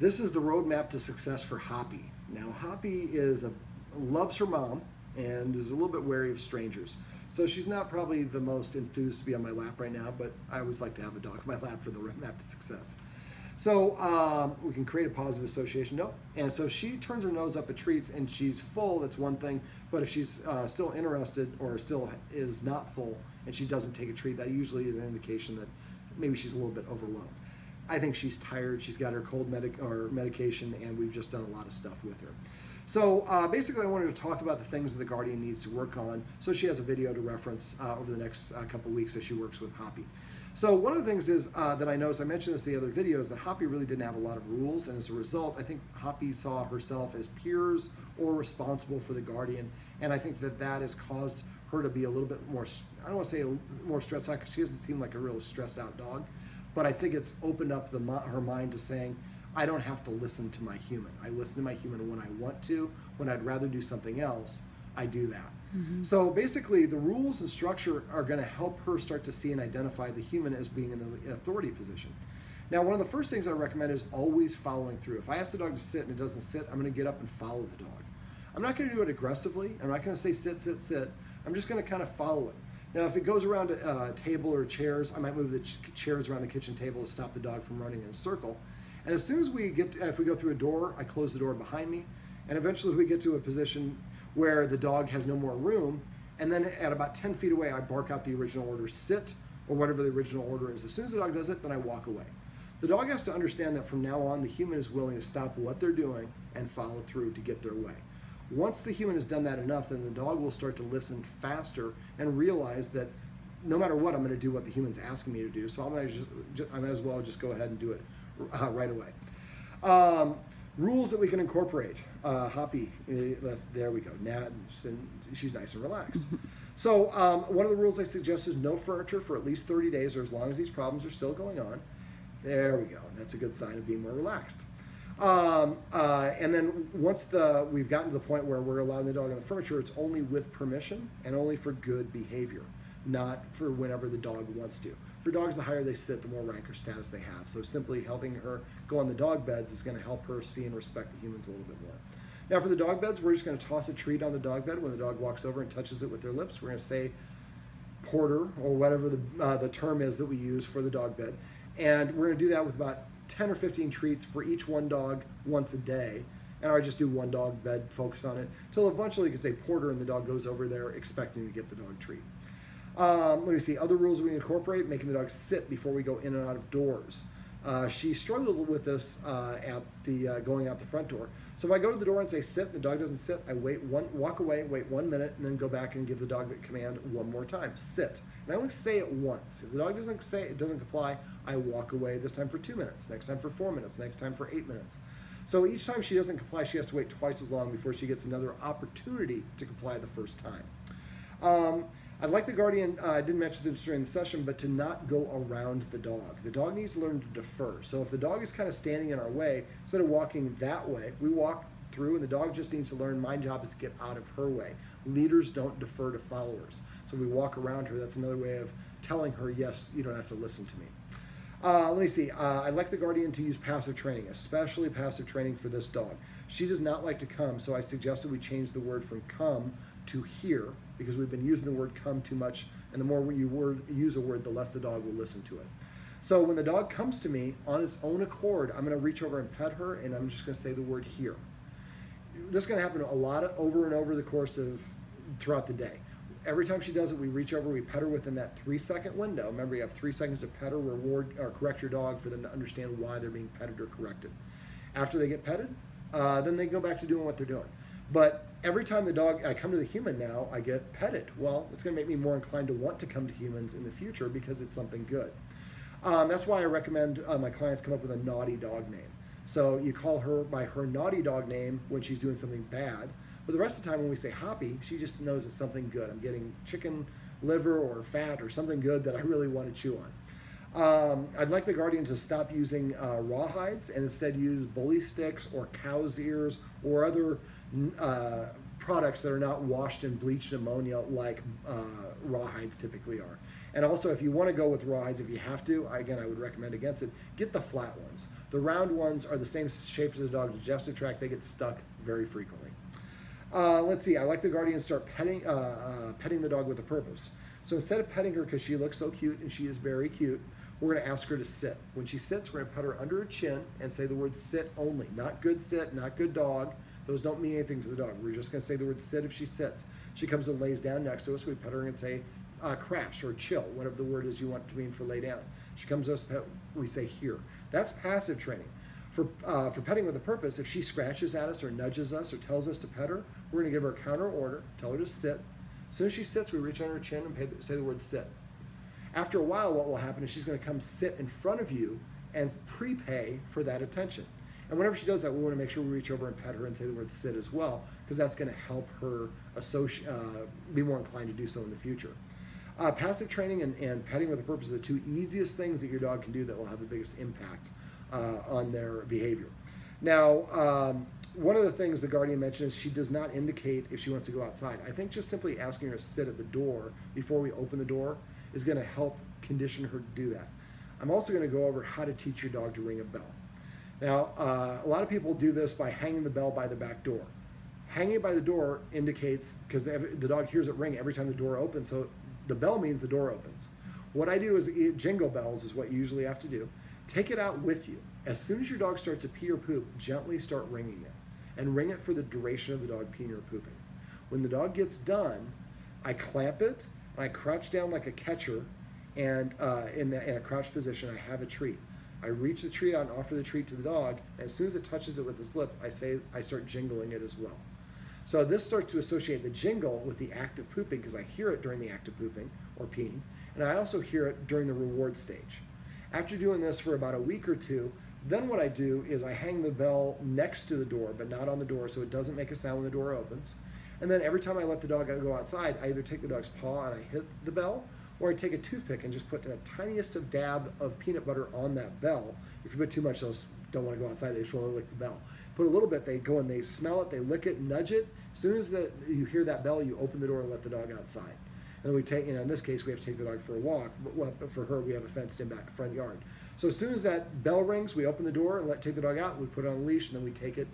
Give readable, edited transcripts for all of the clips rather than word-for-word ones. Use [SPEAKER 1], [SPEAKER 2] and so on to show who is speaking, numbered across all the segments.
[SPEAKER 1] This is the roadmap to success for Hoppy. Now, Hoppy loves her mom and is a little bit wary of strangers. So she's not probably the most enthused to be on my lap right now, but I always like to have a dog on my lap for the roadmap to success. So we can create a positive association. Nope. And so she turns her nose up at treats and she's full, that's one thing. But if she's still interested or still is not full and she doesn't take a treat, that usually is an indication that maybe she's a little bit overwhelmed. I think she's tired. She's got her cold medication, and we've just done a lot of stuff with her. So basically, I wanted to talk about the things that the Guardian needs to work on, so she has a video to reference over the next couple weeks as she works with Hoppy. So one of the things is that I noticed, I mentioned this in the other video, is that Hoppy really didn't have a lot of rules, and as a result, I think Hoppy saw herself as peers or responsible for the Guardian, and I think that that has caused her to be a little bit more, I don't want to say more stressed out, because she doesn't seem like a real stressed out dog, but I think it's opened up her mind to saying, I don't have to listen to my human. I listen to my human when I want to. When I'd rather do something else, I do that. Mm-hmm. So basically, the rules and structure are going to help her start to see and identify the human as being in an authority position. Now, one of the first things I recommend is always following through. If I ask the dog to sit and it doesn't sit, I'm going to get up and follow the dog. I'm not going to do it aggressively. I'm not going to say sit, sit, sit. I'm just going to kind of follow it. Now, if it goes around a table or chairs, I might move the chairs around the kitchen table to stop the dog from running in a circle. And as soon as if we go through a door, I close the door behind me. And eventually we get to a position where the dog has no more room. And then at about 10 feet away, I bark out the original order, sit, or whatever the original order is. As soon as the dog does it, then I walk away. The dog has to understand that from now on, the human is willing to stop what they're doing and follow through to get their way. Once the human has done that enough, then the dog will start to listen faster and realize that no matter what, I'm going to do what the human's asking me to do. So I might as well just go ahead and do it right away. Rules that we can incorporate. Hoppy, there we go. Now she's nice and relaxed. So one of the rules I suggest is no furniture for at least 30 days or as long as these problems are still going on. There we go. That's a good sign of being more relaxed. And then once we've gotten to the point where we're allowing the dog on the furniture, it's only with permission and only for good behavior, not for whenever the dog wants to. For dogs, the higher they sit, the more rank or status they have. So simply helping her go on the dog beds is going to help her see and respect the humans a little bit more. Now for the dog beds, we're just going to toss a treat on the dog bed. When the dog walks over and touches it with their lips, we're going to say porter or whatever the term is that we use for the dog bed. And we're going to do that with about 10 or 15 treats for each one dog once a day. And I just do one dog bed, focus on it, until eventually you can say porter and the dog goes over there expecting to get the dog treat. Let me see, other rules we incorporate, making the dog sit before we go in and out of doors. She struggled with this at the going out the front door. So if I go to the door and say sit, and the dog doesn't sit, I walk away, wait 1 minute, and then go back and give the dog the command one more time, sit. And I only say it once. If the dog doesn't say it, doesn't comply, I walk away, this time for 2 minutes, next time for 4 minutes, next time for 8 minutes. So each time she doesn't comply, she has to wait twice as long before she gets another opportunity to comply the first time. I'd like the Guardian, I didn't mention this during the session, but to not go around the dog. The dog needs to learn to defer. So if the dog is kind of standing in our way, instead of walking that way, we walk through and the dog just needs to learn my job is to get out of her way. Leaders don't defer to followers. So if we walk around her, that's another way of telling her, yes, you don't have to listen to me. Let me see, I'd like the Guardian to use passive training, especially passive training for this dog. She does not like to come, so I suggested we change the word from come to hear, because we've been using the word come too much, and the more you use a word, the less the dog will listen to it. So when the dog comes to me on its own accord, I'm going to reach over and pet her, and I'm just going to say the word here. This is going to happen a lot over and over the course of throughout the day. Every time she does it, we reach over, we pet her within that 3-second window. Remember, you have 3 seconds to pet her, reward, or correct your dog for them to understand why they're being petted or corrected. After they get petted, then they go back to doing what they're doing. But every time I come to the human now, I get petted. Well, it's going to make me more inclined to want to come to humans in the future because it's something good. That's why I recommend my clients come up with a naughty dog name. So you call her by her naughty dog name when she's doing something bad. But the rest of the time when we say Hoppy, she just knows it's something good. I'm getting chicken liver or fat or something good that I really want to chew on. I'd like the Guardian to stop using rawhides and instead use bully sticks or cow's ears or other products that are not washed in bleached ammonia like rawhides typically are. And also, if you want to go with rawhides, if you have to, again, I would recommend against it, get the flat ones. The round ones are the same shape as the dog's digestive tract. They get stuck very frequently. Let's see, I like the Guardian to start petting the dog with a purpose. So instead of petting her because she looks so cute, and she is very cute, we're going to ask her to sit. When she sits, we're going to put her under her chin and say the word sit only. Not good sit, not good dog. Those don't mean anything to the dog. We're just going to say the word sit if she sits. She comes and lays down next to us. We pet her and say crash or chill, whatever the word is you want to mean for lay down. She comes to us, we say here. That's passive training. For petting with a purpose, if she scratches at us or nudges us or tells us to pet her, we're going to give her a counter order, tell her to sit. As soon as she sits, we reach under her chin and say the word sit. After a while, what will happen is she's going to come sit in front of you and prepay for that attention. And whenever she does that, we want to make sure we reach over and pet her and say the word sit as well, because that's going to help her be more inclined to do so in the future. Passive training and petting with a purpose are the two easiest things that your dog can do that will have the biggest impact on their behavior. Now, one of the things the Guardian mentioned is she does not indicate if she wants to go outside. I think just simply asking her to sit at the door before we open the door is going to help condition her to do that. I'm also going to go over how to teach your dog to ring a bell. Now, a lot of people do this by hanging the bell by the back door. Hanging it by the door indicates, because the dog hears it ring every time the door opens, so the bell means the door opens. What I do is jingle bells is what you usually have to do. Take it out with you. As soon as your dog starts to pee or poop, gently start ringing it. And ring it for the duration of the dog peeing or pooping. When the dog gets done, I clamp it, and I crouch down like a catcher, and in a crouched position, I have a treat. I reach the treat out and offer the treat to the dog, and as soon as it touches it with its lip, I start jingling it as well. So this starts to associate the jingle with the act of pooping, because I hear it during the act of pooping or peeing, and I also hear it during the reward stage. After doing this for about a week or two, then what I do is I hang the bell next to the door, but not on the door, so it doesn't make a sound when the door opens. And then every time I let the dog go outside, I either take the dog's paw and I hit the bell, or I take a toothpick and just put the tiniest of dab of peanut butter on that bell. If you put too much, they'll don't want to go outside, they just want to lick the bell. Put a little bit, they go and they smell it, they lick it, nudge it. As soon as you hear that bell, you open the door and let the dog outside. And then we take, in this case, we have to take the dog for a walk, but for her, we have a fenced-in back front yard. So as soon as that bell rings, we open the door and take the dog out, we put it on a leash, and then we take it,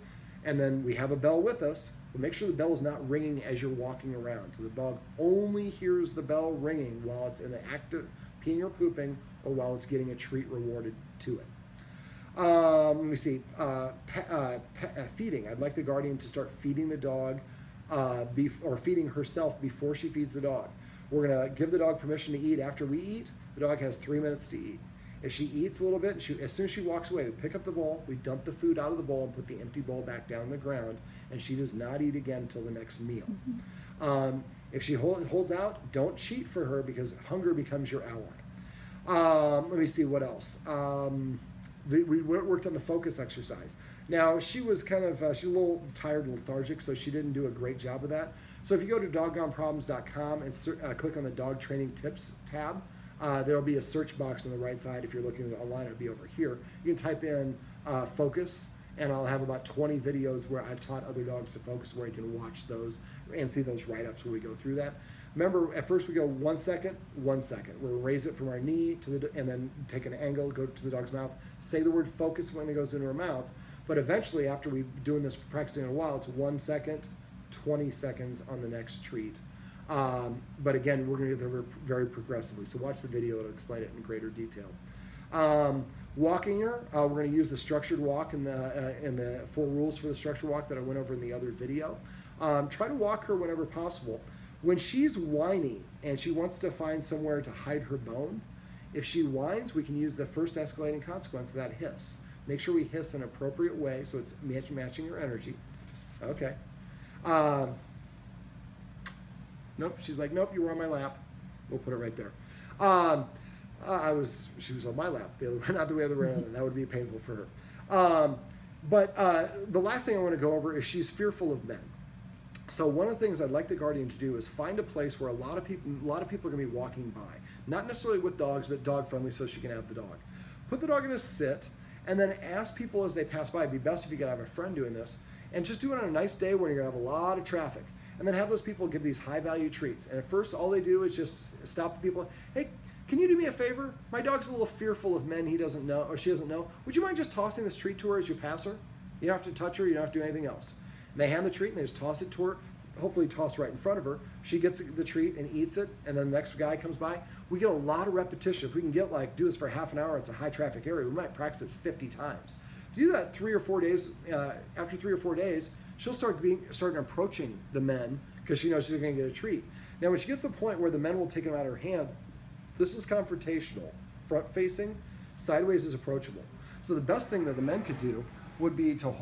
[SPEAKER 1] and then we have a bell with us, but make sure the bell is not ringing as you're walking around. So the dog only hears the bell ringing while it's in the act of peeing or pooping, or while it's getting a treat rewarded to it. Let me see, feeding. I'd like the Guardian to start feeding the dog or feeding herself before she feeds the dog. We're going to give the dog permission to eat after we eat. The dog has 3 minutes to eat. If she eats a little bit, and as soon as she walks away, we pick up the bowl, we dump the food out of the bowl and put the empty bowl back down on the ground, and she does not eat again until the next meal. If she holds out, don't cheat for her, because hunger becomes your ally. Let me see what else. We worked on the focus exercise. Now, she was she's a little tired and lethargic, so she didn't do a great job of that. So if you go to doggoneproblems.com and click on the dog training tips tab, there'll be a search box on the right side. If you're looking online, it'll be over here. You can type in focus, and I'll have about 20 videos where I've taught other dogs to focus, where you can watch those and see those write-ups where we go through that. Remember, at first we go 1 second, 1 second. We'll raise it from our knee and then take an angle, go to the dog's mouth, say the word focus when it goes into her mouth. But eventually, after we've been doing this, practicing in a while, it's 1 second, 20 seconds on the next treat. But again, we're going to do it very progressively. So watch the video, it'll explain it in greater detail. Walking her, we're going to use the structured walk and the 4 rules for the structured walk that I went over in the other video. Try to walk her whenever possible. When she's whiny and she wants to find somewhere to hide her bone, if she whines, we can use the first escalating consequence of that hiss. Make sure we hiss in an appropriate way so it's matching her energy. Okay. Nope, she's like, nope, you were on my lap. We'll put it right there. She was on my lap, the other way, not the way around. That would be painful for her. But the last thing I want to go over is she's fearful of men. So one of the things I'd like the Guardian to do is find a place where a lot of people are going to be walking by. Not necessarily with dogs, but dog friendly, so she can have the dog. Put the dog in a sit, and then ask people as they pass by. It'd be best if you could have a friend doing this, and just do it on a nice day where you're going to have a lot of traffic. and then have those people give these high value treats. And at first, all they do is just stop the people. Hey, can you do me a favor? My dog's a little fearful of men he doesn't know, or she doesn't know. Would you mind just tossing this treat to her as you pass her? You don't have to touch her, you don't have to do anything else. And they hand the treat and they just toss it to her, hopefully toss right in front of her. She gets the treat and eats it, and then the next guy comes by. We get a lot of repetition. If we can get do this for half an hour, it's a high traffic area, we might practice this 50 times. If you do that 3 or 4 days, after 3 or 4 days, she'll start approaching the men because she knows she's going to get a treat. Now, when she gets to the point where the men will take them out of her hand, this is confrontational. Front facing, sideways is approachable. So the best thing that the men could do would be to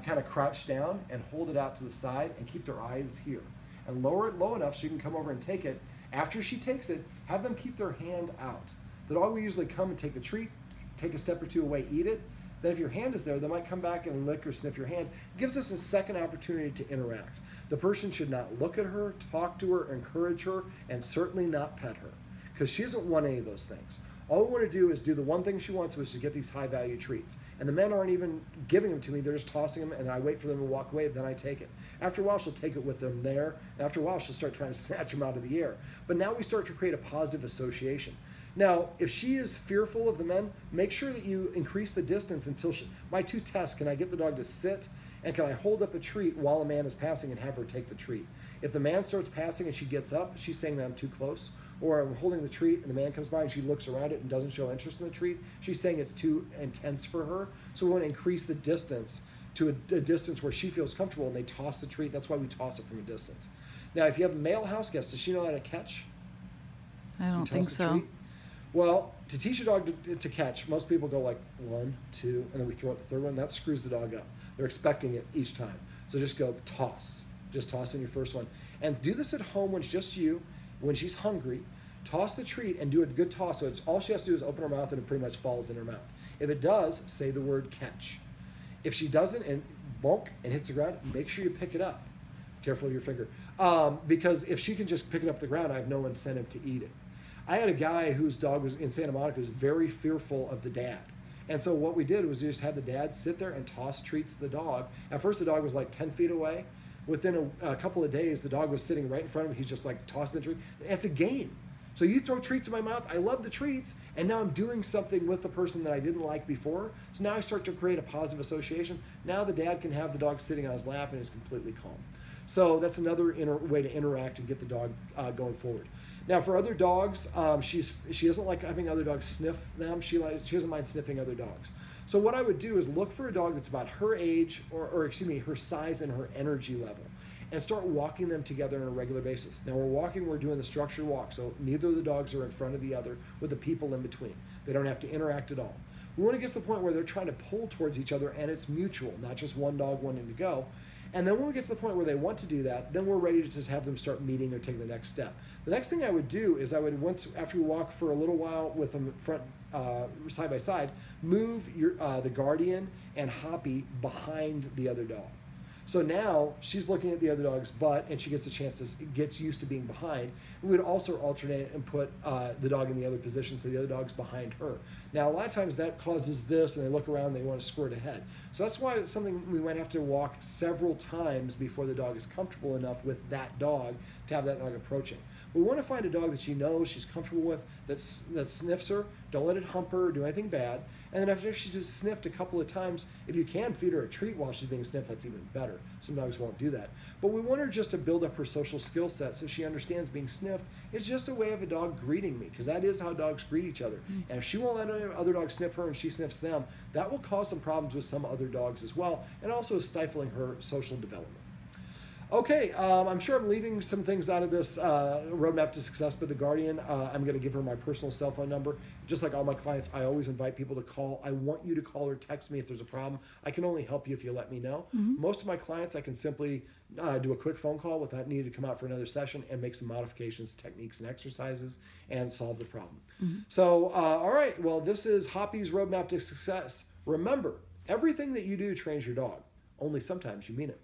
[SPEAKER 1] kind of crouch down and hold it out to the side and keep their eyes here. And lower it low enough so you can come over and take it. After she takes it, have them keep their hand out. The dog will usually come and take the treat, take a step or two away, eat it. Then if your hand is there, they might come back and lick or sniff your hand. It gives us a second opportunity to interact. The person should not look at her, talk to her, encourage her, and certainly not pet her, because she doesn't want any of those things. All we want to do is do the one thing she wants, which is to get these high value treats. And the men aren't even giving them to me, they're just tossing them, and I wait for them to walk away, then I take it. After a while, she'll take it with them there, and after a while, she'll start trying to snatch them out of the air. But now we start to create a positive association. Now, if she is fearful of the men, make sure that you increase the distance until my 2 tests, can I get the dog to sit, and can I hold up a treat while a man is passing and have her take the treat? If the man starts passing and she gets up, she's saying that I'm too close. Or I'm holding the treat and the man comes by and she looks around it and doesn't show interest in the treat, she's saying it's too intense for her. So we want to increase the distance to a distance where she feels comfortable, and they toss the treat. That's why we toss it from a distance. Now, if you have a male house guest, does she know how to catch?
[SPEAKER 2] I don't think so.
[SPEAKER 1] Treat? Well, to teach a dog to catch, most people go like 1, 2, and then we throw out the third one. That screws the dog up. They're expecting it each time. So just go toss. Just toss in your first one. And do this at home when it's just you, when she's hungry. Toss the treat and do a good toss. So it's all she has to do is open her mouth and it pretty much falls in her mouth. If it does, say the word catch. If she doesn't and bonk and hits the ground, make sure you pick it up. Careful with your finger. Because if she can just pick it up the ground, I have no incentive to eat it. I had a guy whose dog was in Santa Monica, was very fearful of the dad. And so what we did was we just had the dad sit there and toss treats to the dog. At first the dog was like 10 feet away. Within a couple of days, the dog was sitting right in front of him. He's just like tossing the treat. It's a game. So you throw treats in my mouth. I love the treats. And now I'm doing something with the person that I didn't like before. So now I start to create a positive association. Now the dad can have the dog sitting on his lap and is completely calm. So that's another way to interact and get the dog going forward. Now, for other dogs, she doesn't like having other dogs sniff them. She doesn't mind sniffing other dogs. So what I would do is look for a dog that's about her age, or excuse me, her size and her energy level, and start walking them together on a regular basis. Now, we're doing the structured walk, so neither of the dogs are in front of the other with the people in between. They don't have to interact at all. We want to get to the point where they're trying to pull towards each other and it's mutual, not just one dog wanting to go. And then when we get to the point where they want to do that, then we're ready to just have them start meeting or take the next step. The next thing I would do is after we walk for a little while with them front side by side, move the guardian and Hoppy behind the other dog. So now she's looking at the other dog's butt and she gets a chance to get used to being behind. We would also alternate and put the dog in the other position so the other dog's behind her. Now, a lot of times that causes this and they look around and they want to squirt ahead. So that's why it's something we might have to walk several times before the dog is comfortable enough with that dog to have that dog approaching. We want to find a dog that she knows she's comfortable with, that sniffs her. Don't let it hump her or do anything bad. And then after she's been sniffed a couple of times, if you can feed her a treat while she's being sniffed, that's even better. Some dogs won't do that. But we want her just to build up her social skill set so she understands being sniffed is just a way of a dog greeting me, because that is how dogs greet each other. And if she won't let other dogs sniff her and she sniffs them, that will cause some problems with some other dogs as well, and also stifling her social development. Okay, I'm sure I'm leaving some things out of this roadmap to success, but the Guardian, I'm going to give her my personal cell phone number. Just like all my clients, I always invite people to call. I want you to call or text me if there's a problem. I can only help you if you let me know. Mm-hmm. Most of my clients, I can simply do a quick phone call without needing to come out for another session and make some modifications, techniques, and exercises and solve the problem. Mm-hmm. So, all right, well, this is Hoppy's roadmap to success. Remember, everything that you do trains your dog. Only sometimes you mean it.